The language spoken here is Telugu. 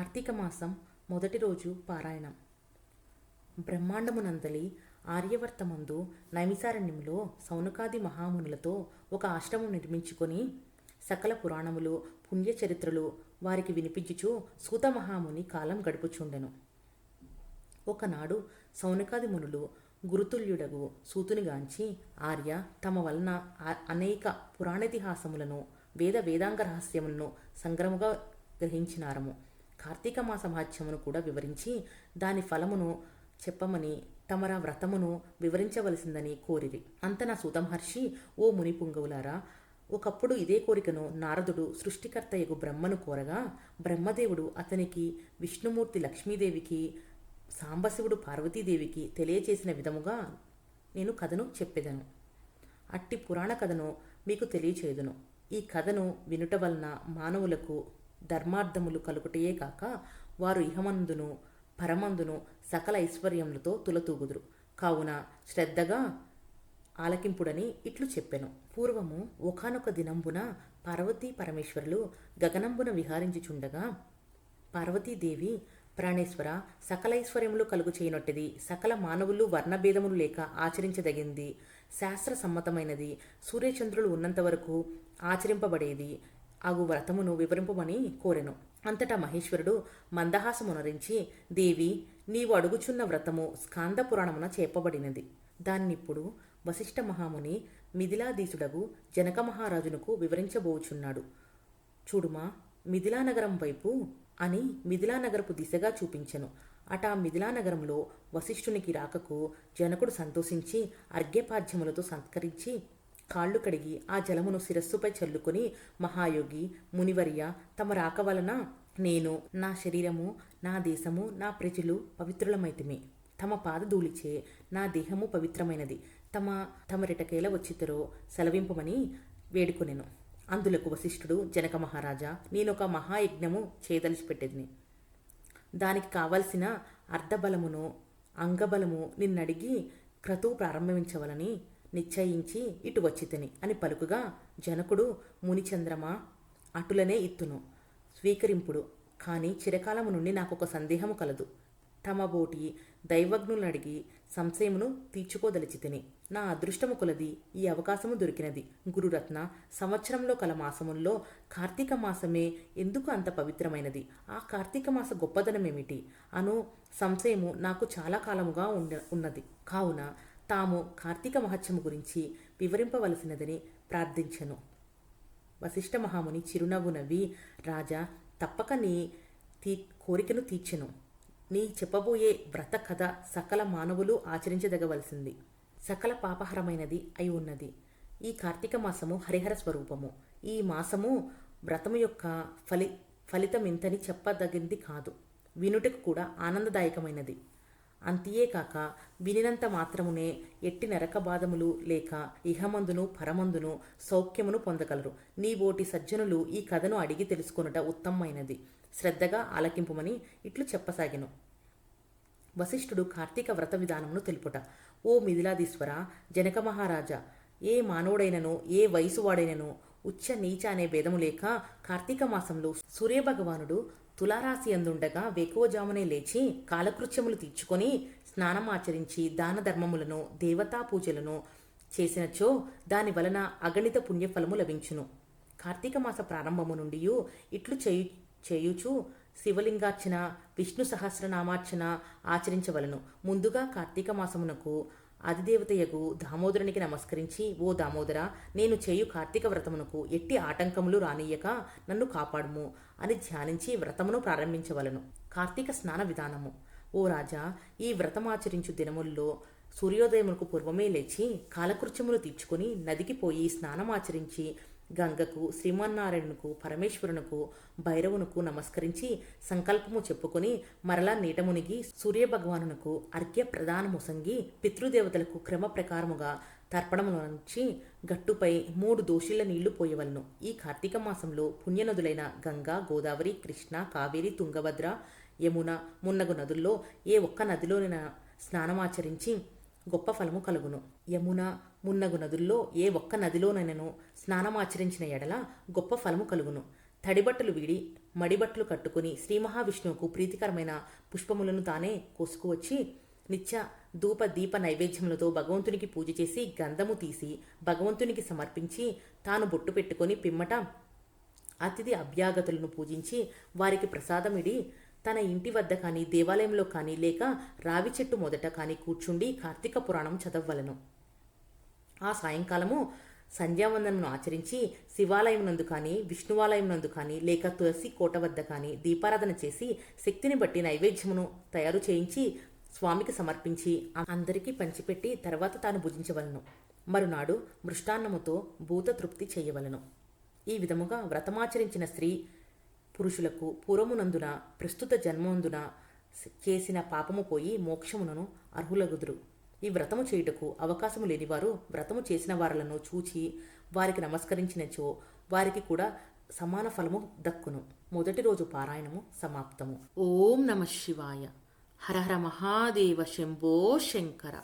కార్తీక మాసం మొదటి రోజు పారాయణం. బ్రహ్మాండమునందలి ఆర్యవర్తమందు నైమిసారణ్యంలో సౌనకాది మహామునులతో ఒక ఆశ్రమం నిర్మించుకొని సకల పురాణములు పుణ్యచరిత్రలు వారికి వినిపించుచు సూత మహాముని కాలం గడుపుచుండెను. ఒకనాడు సౌనకాది మునులు గురుతుల్యుడగు సూతునిగాంచి, ఆర్య, తమ వలన అనేక పురాణితిహాసములను వేదాంగ రహస్యములను సంగ్రముగా గ్రహించినారము. కార్తీక మాస మహత్యమును కూడా వివరించి దాని ఫలమును చెప్పమని తమరా వ్రతమును వివరించవలసిందని కోరిరి. అంతన సూతమహర్షి, ఓ ముని పుంగవులారా, ఒకప్పుడు ఇదే కోరికను నారదుడు సృష్టికర్తయగు బ్రహ్మను కోరగా, బ్రహ్మదేవుడు అతనికి విష్ణుమూర్తి లక్ష్మీదేవికి, సాంబశివుడు పార్వతీదేవికి తెలియచేసిన విధముగా నేను కథను చెప్పెదను. అట్టి పురాణ కథను మీకు తెలియచేయుదును. ఈ కథను వినుట వలన మానవులకు ధర్మార్థములు కలుగుటయే కాక వారు ఇహమందును పరమందును సకల ఐశ్వర్యములతో తులతూగుదురు. కావున శ్రద్ధగా ఆలకింపుడని ఇట్లు చెప్పెను. పూర్వము ఒకానొక దినంబున పార్వతీ పరమేశ్వరులు గగనంబున విహారించుచుండగా, పార్వతీదేవి, ప్రాణేశ్వర, సకలైశ్వర్యములు కలుగు చేయనొట్టిది, సకల మానవులు వర్ణభేదములు లేక ఆచరించదగింది, శాస్త్ర సమ్మతమైనది, సూర్యచంద్రులు ఉన్నంత వరకు ఆచరింపబడేది అగు వ్రతమును వివరింపమని కోరెను. అంతటా మహేశ్వరుడు మందహాసమునరించి, దేవి, నీవు అడుగుచున్న వ్రతము స్కాంద పురాణమున చెప్పబడినది. దాన్నిప్పుడు వశిష్ఠ మహాముని మిథిలాధీసుడగు జనక మహారాజునకు వివరించబోచున్నాడు. చూడుమా, మిథిలానగరం వైపు అని మిథిలానగరపు దిశగా చూపించెను. అటా మిథిలానగరంలో వశిష్ఠునికి రాకకు జనకుడు సంతోషించి అర్ఘ్యపాద్యములతో సత్కరించి కాళ్ళు కడిగి ఆ జలమును శిరస్సుపై చల్లుకొని, మహాయోగి, మునివర్య, తమ రాక వలన నేను, నా శరీరము, నా దేశము, నా ప్రజలు పవిత్రులమైతిమి. తమ పాదధూళిచే నా దేహము పవిత్రమైనది. తమరెటకేల వచ్చితరో సెలవింపమని వేడుకొనెను. అందులకు వశిష్ఠుడు, జనక మహారాజా, నేనొక మహాయజ్ఞము చేయదలిచిపెట్టేదిని. దానికి కావలసిన అర్ధబలమును అంగబలము నిన్నడిగి క్రతువు ప్రారంభించవలని నిశ్చయించి ఇటు వచ్చితిని అని పలుకుగా, జనకుడు, మునిచంద్రమా, అటులనే ఇత్తును, స్వీకరింపుడు. కానీ చిరకాలము నుండి నాకొక సందేహము కలదు. తమ బోటి దైవజ్ఞులనడిగి సంశయమును తీర్చుకోదలిచితిని. నా అదృష్టము కొలది ఈ అవకాశము దొరికినది. గురురత్న, సంవత్సరంలో కల మాసముల్లో కార్తీక మాసమే ఎందుకు అంత పవిత్రమైనది? ఆ కార్తీక మాస గొప్పదనమేమిటి అను సంశయము నాకు చాలా కాలముగా ఉన్నది. కావున తాము కార్తీక మహత్యము గురించి వివరింపవలసినదని ప్రార్థించెను. వశిష్ఠ మహాముని చిరునవ్వు నవ్వి, రాజా, తప్పక నీ కోరికను తీర్చెను. నీ చెప్పబోయే వ్రత కథ సకల మానవులు ఆచరించదగవలసింది, సకల పాపహరమైనది అయి ఉన్నది. ఈ కార్తీక మాసము హరిహర స్వరూపము. ఈ మాసము వ్రతము యొక్క ఫలితమింతని చెప్పదగింది కాదు. వినుటకు కూడా ఆనందదాయకమైనది. అంతియే కాక వినినంత మాత్రమునే ఎట్టి నరక బాధములు లేక ఇహమందును పరమందును సౌఖ్యమును పొందగలరు. నీ బోటి సజ్జనులు ఈ కథను అడిగి తెలుసుకొనుట ఉత్తమమైనది. శ్రద్ధగా ఆలకింపుమని ఇట్లు చెప్పసాగెను. వశిష్ఠుడు కార్తీక వ్రత విధానమును తెలుపుట. ఓ మిథిలాధీశ్వర, జనక మహారాజా, ఏ మానవుడైనను ఏ వయసువాడైనను ఉచ్చ నీచ అనే భేదము లేక కార్తీక మాసంలో సూర్యభగవానుడు తులారాశి అందుండగా వేకువజామునే లేచి కాలకృత్యములు తీర్చుకొని స్నానమాచరించి దాన ధర్మములను దేవతా పూజలను చేసినచో దాని వలన అగణిత పుణ్యఫలము లభించును. కార్తీక మాస ప్రారంభము నుండి ఇట్లు చేయుచు శివలింగార్చన, విష్ణు సహస్రనామార్చన ఆచరించవలను. ముందుగా కార్తీక మాసమునకు అధిదేవతయగు దామోదరునికి నమస్కరించి, ఓ దామోదర, నేను చేయు కార్తీక వ్రతమునకు ఎట్టి ఆటంకములు రానియ్యక నన్ను కాపాడుము అని ధ్యానించి వ్రతమును ప్రారంభించవలను. కార్తీక స్నాన విధానము. ఓ రాజా, ఈ వ్రతమాచరించు దినముల్లో సూర్యోదయమునకు పూర్వమే లేచి కాలకృత్యములు తీర్చుకొని నదికి పోయి స్నానమాచరించి గంగకు, శ్రీమన్నారాయణునకు, పరమేశ్వరునకు, భైరవునకు నమస్కరించి సంకల్పము చెప్పుకొని మరలా నీట మునిగి సూర్యభగవానునకు అర్ఘ్య ప్రదానముసంగి పితృదేవతలకు క్రమ ప్రకారముగా తర్పణములంచి గట్టుపై 3 దోషిళ్ల నీళ్లు పోయవలను. ఈ కార్తీక మాసంలో పుణ్యనదులైన గంగా, గోదావరి, కృష్ణ, కావేరి, తుంగభద్ర, యమున మున్నగు నదుల్లో ఏ ఒక్క నదిలోనైనా స్నానమాచరించి గొప్ప ఫలము కలుగును. యమున మున్నగు నదుల్లో ఏ ఒక్క నదిలోనైనను స్నానమాచరించిన ఎడల గొప్ప ఫలము కలుగును. తడిబట్టలు వీడి మడిబట్లు కట్టుకుని శ్రీ మహావిష్ణువుకు ప్రీతికరమైన పుష్పములను తానే కోసుకువచ్చి నిత్య ధూప దీప నైవేద్యములతో భగవంతునికి పూజ చేసి గంధము తీసి భగవంతునికి సమర్పించి తాను బొట్టు పెట్టుకొని పిమ్మట అతిథి అభ్యాగతులను పూజించి వారికి ప్రసాదమిడి తన ఇంటి వద్ద కానీ దేవాలయంలో కానీ లేక రావి చెట్టు మొదట కానీ కూర్చుండి కార్తీక పురాణం చదవవలను. ఆ సాయంకాలము సంధ్యావందనమును ఆచరించి శివాలయం నందు కానీ విష్ణువాలయం నందు కానీ లేక తులసి కోట వద్ద కానీ దీపారాధన చేసి శక్తిని బట్టి నైవేద్యమును తయారు చేయించి స్వామికి సమర్పించి అందరికీ పంచిపెట్టి తర్వాత తాను భుజించవలను. మరునాడు మృష్టాన్నముతో భూత తృప్తి చేయవలను. ఈ విధముగా వ్రతమాచరించిన స్త్రీ పురుషులకు పూర్వమునందున ప్రస్తుత జన్మనందున చేసిన పాపము పోయి మోక్షమునను అర్హులగుదురు. ఈ వ్రతము చేయుటకు అవకాశము లేనివారు వ్రతము చేసిన వారలను చూచి వారికి నమస్కరించినచో వారికి కూడా సమాన ఫలము దక్కును. మొదటి రోజు పారాయణము సమాప్తము. ఓం నమ శివాయ. హర హర మహాదేవ శంభో శంకర.